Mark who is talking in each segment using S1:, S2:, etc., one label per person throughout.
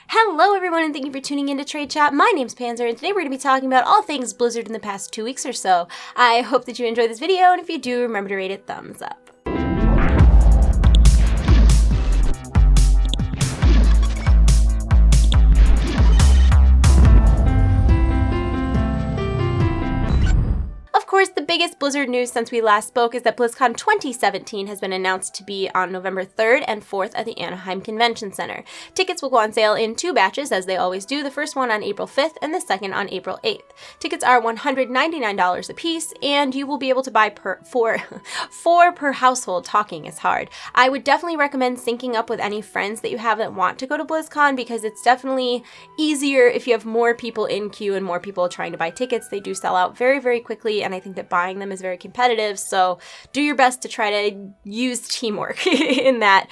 S1: Hello everyone and thank you for tuning in to TradeChat. My name's Panzer and today we're going to be talking about all things Blizzard in the past 2 weeks or so. I hope that you enjoyed this video, and if you do, remember to rate it thumbs up. Of course, the biggest Blizzard news since we last spoke is that BlizzCon 2017 has been announced to be on November 3rd and 4th at the Anaheim Convention Center. Tickets will go on sale in 2 batches, as they always do, the first one on April 5th and the second on April 8th. Tickets are $199 a piece, and you will be able to buy four per household. Talking is hard. I would definitely recommend syncing up with any friends that you have that want to go to BlizzCon, because it's definitely easier if you have more people in queue and more people trying to buy tickets. They do sell out very, very quickly, and I think that buying them is very competitive, so do your best to try to use teamwork in that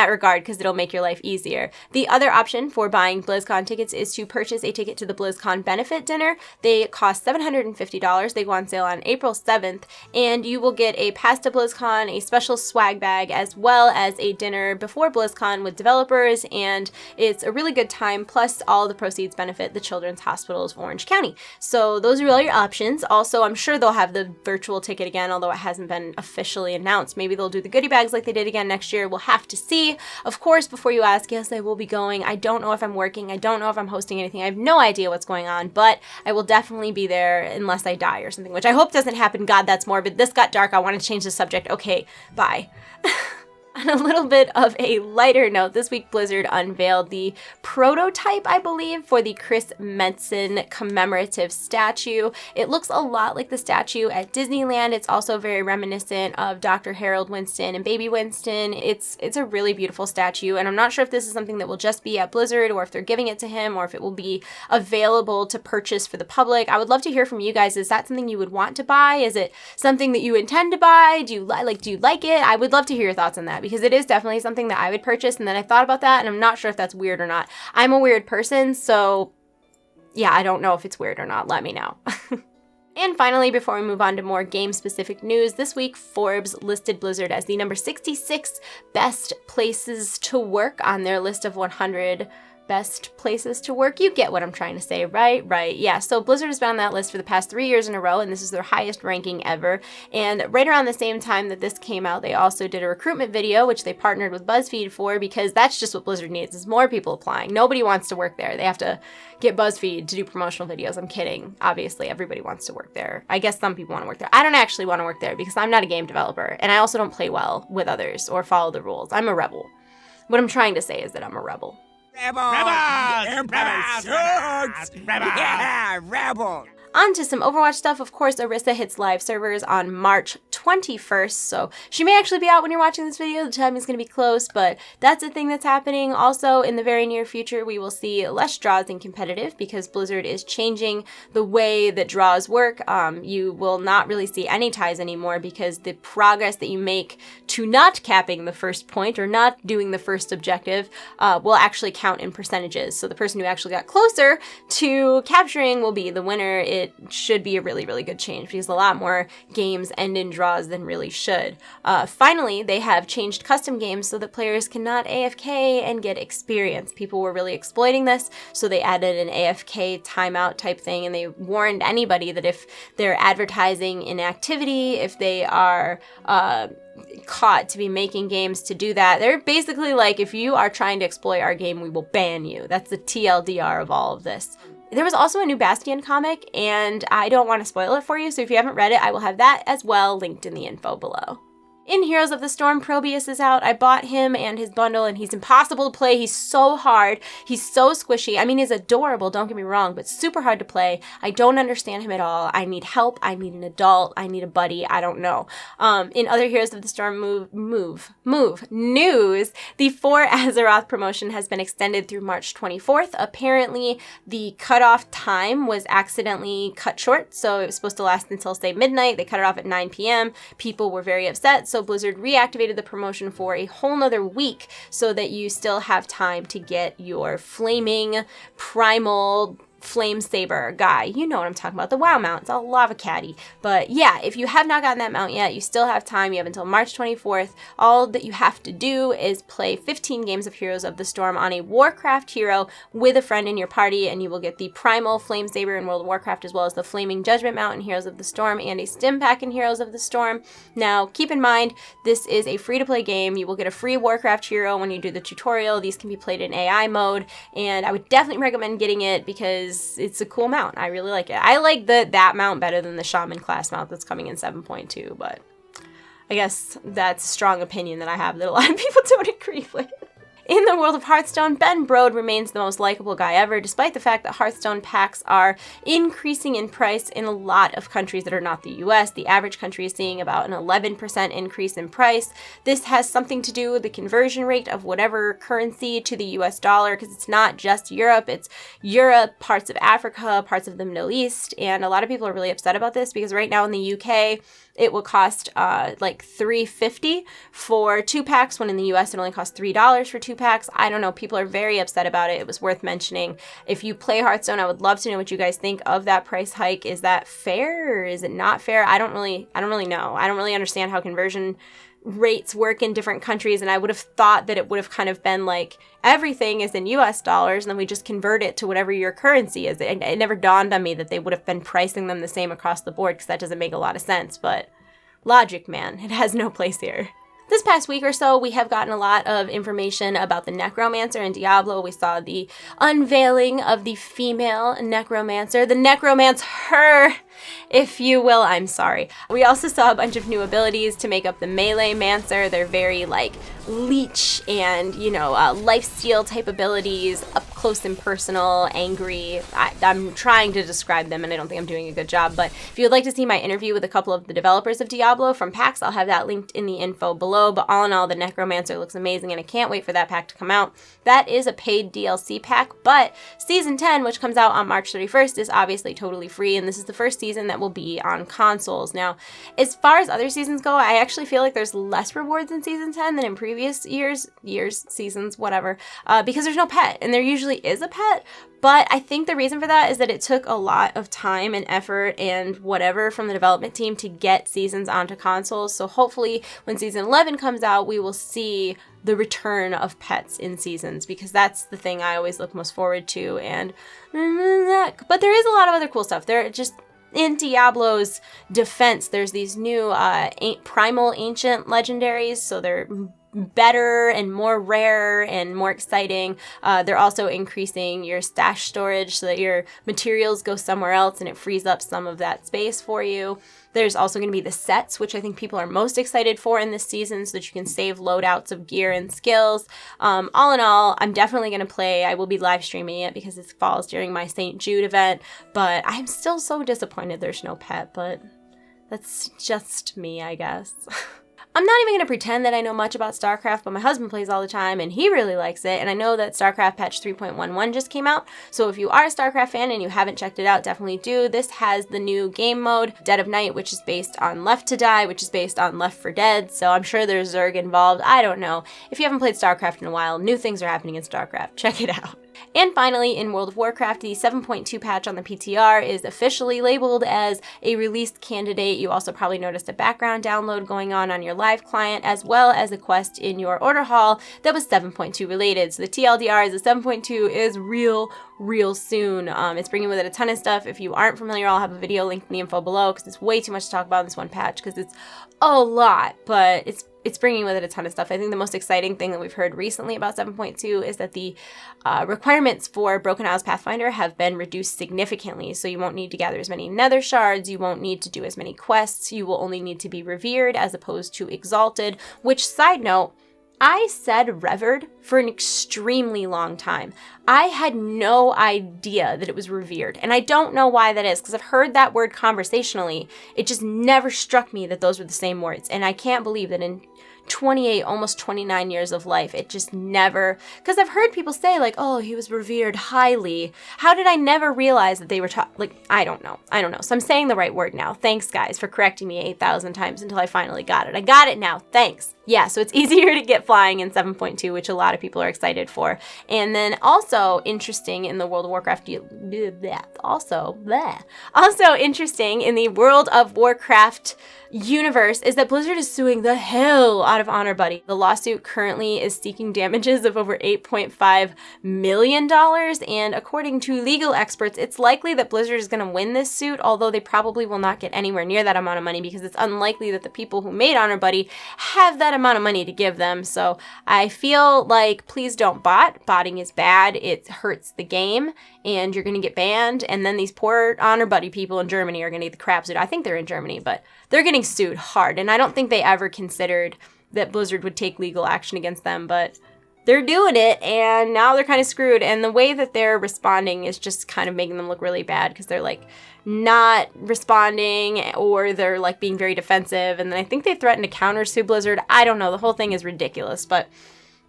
S1: regard, because it'll make your life easier. The other option for buying BlizzCon tickets is to purchase a ticket to the BlizzCon benefit dinner. They cost $750. They go on sale on April 7th, and you will get a pass to BlizzCon, a special swag bag, as well as a dinner before BlizzCon with developers, and it's a really good time, plus all the proceeds benefit the Children's Hospitals of Orange County. So those are all your options. Also, I'm sure they'll have the virtual ticket again, although it hasn't been officially announced. Maybe they'll do the goodie bags like they did again next year. We'll have to see. Of course, before you ask, yes, I will be going. I don't know if I'm working. I don't know if I'm hosting anything. I have no idea what's going on, but I will definitely be there unless I die or something, which I hope doesn't happen. God, that's morbid. This got dark. I want to change the subject. Okay, bye. On a little bit of a lighter note, this week Blizzard unveiled the prototype, I believe, for the Chris Metzen commemorative statue. It looks a lot like the statue at Disneyland. It's also very reminiscent of Dr. Harold Winston and Baby Winston. It's a really beautiful statue, and I'm not sure if this is something that will just be at Blizzard, or if they're giving it to him, or if it will be available to purchase for the public. I would love to hear from you guys. Is that something you would want to buy? Is it something that you intend to buy? Do you like it? I would love to hear your thoughts on that, because it is definitely something that I would purchase, and then I thought about that, and I'm not sure if that's weird or not. I'm a weird person, so yeah, I don't know if it's weird or not. Let me know. And finally, before we move on to more game-specific news, this week Forbes listed Blizzard as the number 66 best places to work on their list of 100 best places to work. You get what I'm trying to say, right? Right. Yeah. So Blizzard has been on that list for the past 3 years in a row, and this is their highest ranking ever. And right around the same time that this came out, they also did a recruitment video, which they partnered with BuzzFeed for, because that's just what Blizzard needs, is more people applying. Nobody wants to work there. They have to get BuzzFeed to do promotional videos. I'm kidding. Obviously, everybody wants to work there. I guess some people want to work there. I don't actually want to work there because I'm not a game developer, and I also don't play well with others or follow the rules. I'm a rebel. What I'm trying to say is that I'm a rebel.
S2: Rebels! Rebels! Empire sucks! Rebels! Yeah, rebels!
S1: On to some Overwatch stuff. Of course, Orisa hits live servers on March 21st, so she may actually be out when you're watching this video. The time is going to be close, but that's a thing that's happening. Also, in the very near future, we will see less draws in competitive, because Blizzard is changing the way that draws work. You will not really see any ties anymore, because the progress that you make to not capping the first point or not doing the first objective will actually count in percentages. So the person who actually got closer to capturing will be the winner. It should be a really, really good change, because a lot more games end in draws than really should. Finally, they have changed custom games so that players cannot AFK and get experience. People were really exploiting this, so they added an AFK timeout type thing, and they warned anybody that if they're advertising inactivity, if they are caught to be making games to do that, they're basically like, if you are trying to exploit our game, we will ban you. That's the TLDR of all of this. There was also a new Bastion comic, and I don't want to spoil it for you, so if you haven't read it, I will have that as well linked in the info below. In Heroes of the Storm, Probius is out. I bought him and his bundle, and he's impossible to play. He's so hard. He's so squishy. I mean, he's adorable, don't get me wrong, but super hard to play. I don't understand him at all. I need help. I need an adult. I need a buddy. I don't know. In other Heroes of the Storm move news, the 4 Azeroth promotion has been extended through March 24th. Apparently, the cutoff time was accidentally cut short, so it was supposed to last until, say, midnight. They cut it off at 9 p.m. People were very upset, so Blizzard reactivated the promotion for a whole nother week so that you still have time to get your flaming primal Flame Saber guy. You know what I'm talking about. The WoW mount. It's a lava caddy. But yeah, if you have not gotten that mount yet, you still have time. You have until March 24th. All that you have to do is play 15 games of Heroes of the Storm on a Warcraft hero with a friend in your party, and you will get the Primal Flame Saber in World of Warcraft, as well as the Flaming Judgment mount in Heroes of the Storm, and a Stim Pack in Heroes of the Storm. Now, keep in mind, this is a free-to-play game. You will get a free Warcraft hero when you do the tutorial. These can be played in AI mode, and I would definitely recommend getting it because it's a cool mount. I really like it. I like that mount better than the Shaman class mount that's coming in 7.2, but I guess that's a strong opinion that I have that a lot of people don't agree with. In the world of Hearthstone, Ben Brode remains the most likable guy ever, despite the fact that Hearthstone packs are increasing in price in a lot of countries that are not the US. The average country is seeing about an 11% increase in price. This has something to do with the conversion rate of whatever currency to the US dollar, because it's not just Europe, it's Europe, parts of Africa, parts of the Middle East, and a lot of people are really upset about this because right now in the UK, it will cost like $3.50 for 2 packs, when in the US it only costs $3 for 2 packs. I don't know. People are very upset about it. It was worth mentioning. If you play Hearthstone, I would love to know what you guys think of that price hike. Is that fair or is it not fair? I don't really know. I don't really understand how conversion rates work in different countries, and I would have thought that it would have kind of been like everything is in US dollars and then we just convert it to whatever your currency is. It never dawned on me that they would have been pricing them the same across the board, because that doesn't make a lot of sense, but logic, man, it has no place here. This past week or so, we have gotten a lot of information about the Necromancer in Diablo. We saw the unveiling of the female Necromancer, the Necromancer, if you will. I'm sorry. We also saw a bunch of new abilities to make up the Melee Mancer. They're very like leech and, lifesteal type abilities, up close and personal, angry. I'm trying to describe them and I don't think I'm doing a good job, but if you would like to see my interview with a couple of the developers of Diablo from PAX, I'll have that linked in the info below. But all in all, the Necromancer looks amazing and I can't wait for that pack to come out. That is a paid DLC pack, but Season 10, which comes out on March 31st, is obviously totally free, and this is the first season that will be on consoles. Now, as far as other seasons go, I actually feel like there's less rewards in Season 10 than in previous seasons, whatever, because there's no pet, and there usually is a pet. But I think the reason for that is that it took a lot of time and effort and whatever from the development team to get seasons onto consoles. So hopefully when Season 11 comes out, we will see the return of pets in seasons, because that's the thing I always look most forward to. But there is a lot of other cool stuff. There just in Diablo's defense, there's these new primal ancient legendaries, so they're better and more rare and more exciting. They're also increasing your stash storage so that your materials go somewhere else and it frees up some of that space for you. There's also going to be the sets, which I think people are most excited for in this season, so that you can save loadouts of gear and skills. All in all, I'm definitely going to play. I will be live streaming it because it falls during my St. Jude event, but I'm still so disappointed there's no pet, but that's just me, I guess. I'm not even going to pretend that I know much about StarCraft, but my husband plays all the time and he really likes it. And I know that StarCraft patch 3.11 just came out. So if you are a StarCraft fan and you haven't checked it out, definitely do. This has the new game mode, Dead of Night, which is based on Left to Die, which is based on Left 4 Dead. So I'm sure there's Zerg involved. I don't know. If you haven't played StarCraft in a while, new things are happening in StarCraft. Check it out. And finally, in World of Warcraft, the 7.2 patch on the PTR is officially labeled as a released candidate. You also probably noticed a background download going on your live client, as well as a quest in your order hall that was 7.2 related. So the TLDR is the 7.2 is real soon. It's bringing with it a ton of stuff. If you aren't familiar, I'll have a video linked in the info below because it's way too much to talk about in this one patch because it's a lot, but it's bringing with it a ton of stuff. I think the most exciting thing that we've heard recently about 7.2 is that the requirements for Broken Isles Pathfinder have been reduced significantly. So you won't need to gather as many nether shards, you won't need to do as many quests, you will only need to be revered as opposed to exalted, which, side note, I said revered for an extremely long time. I had no idea that it was revered, and I don't know why that is, because I've heard that word conversationally. It just never struck me that those were the same words, and I can't believe that in 28, almost 29 years of life. It just never, because I've heard people say like, oh, he was revered highly. How did I never realize that they were, like, I don't know. So I'm saying the right word now. Thanks, guys, for correcting me 8,000 times until I finally got it. I got it now. Thanks. Yeah, so it's easier to get flying in 7.2, which a lot of people are excited for. And then also interesting in the World of Warcraft, also interesting in the World of Warcraft universe is that Blizzard is suing the hell out of Honorbuddy. The lawsuit currently is seeking damages of over $8.5 million, and according to legal experts, it's likely that Blizzard is going to win this suit, although they probably will not get anywhere near that amount of money because it's unlikely that the people who made Honorbuddy have that amount of money to give them. So I feel like please don't bot. Botting is bad. It hurts the game, and you're going to get banned, and then these poor Honorbuddy people in Germany are going to get the crap suit. I think they're in Germany, but they're getting sued hard, and I don't think they ever considered that Blizzard would take legal action against them, but they're doing it, and now they're kind of screwed, and the way that they're responding is just kind of making them look really bad, because they're, like, not responding, or they're, like, being very defensive, and then I think they threatened to counter-sue Blizzard. I don't know, the whole thing is ridiculous, but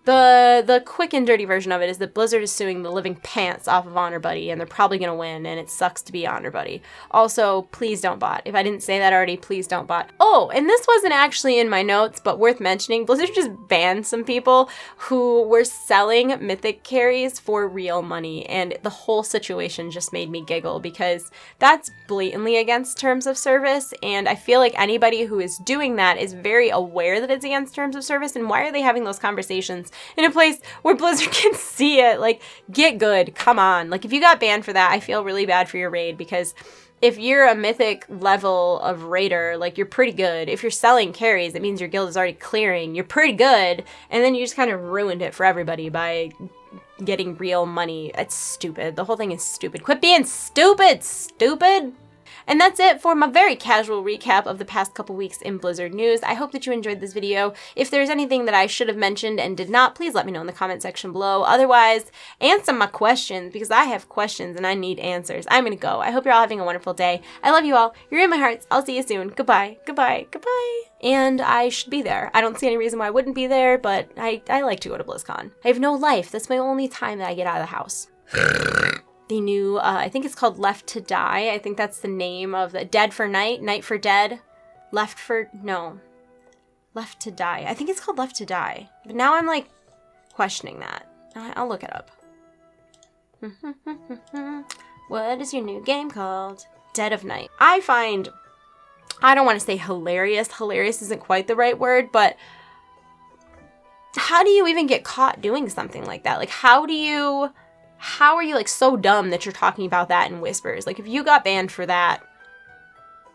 S1: the quick and dirty version of it is that Blizzard is suing the living pants off of Honorbuddy, and they're probably going to win, and it sucks to be Honorbuddy. Also, please don't bot. If I didn't say that already, please don't bot. Oh, and this wasn't actually in my notes, but worth mentioning, Blizzard just banned some people who were selling mythic carries for real money, and the whole situation just made me giggle because that's blatantly against terms of service, and I feel like anybody who is doing that is very aware that it's against terms of service, and why are they having those conversations in a place where Blizzard can see it? Like, get good. Come on. Like, if you got banned for that, I feel really bad for your raid, because if you're a mythic level of raider, like, you're pretty good. If you're selling carries, it means your guild is already clearing. You're pretty good. And then you just kind of ruined it for everybody by getting real money. It's stupid. The whole thing is stupid. Quit being stupid, stupid. And that's it for my very casual recap of the past couple weeks in Blizzard news. I hope that you enjoyed this video. If there's anything that I should have mentioned and did not, please let me know in the comment section below. Otherwise, answer my questions, because I have questions and I need answers. I'm gonna go. I hope you're all having a wonderful day. I love you all. You're in my hearts. I'll see you soon. Goodbye. Goodbye. Goodbye. And I should be there. I don't see any reason why I wouldn't be there, but I like to go to BlizzCon. I have no life. That's my only time that I get out of the house. The new, I think it's called Left to Die. I think that's the name of the Dead for Night, Night for Dead, Left to Die. I think it's called Left to Die. But now I'm like questioning that. I'll look it up. What is your new game called? Dead of Night. I don't want to say hilarious. Hilarious isn't quite the right word, but how do you even get caught doing something like that? Like, how are you like so dumb that you're talking about that in whispers? Like, if you got banned for that,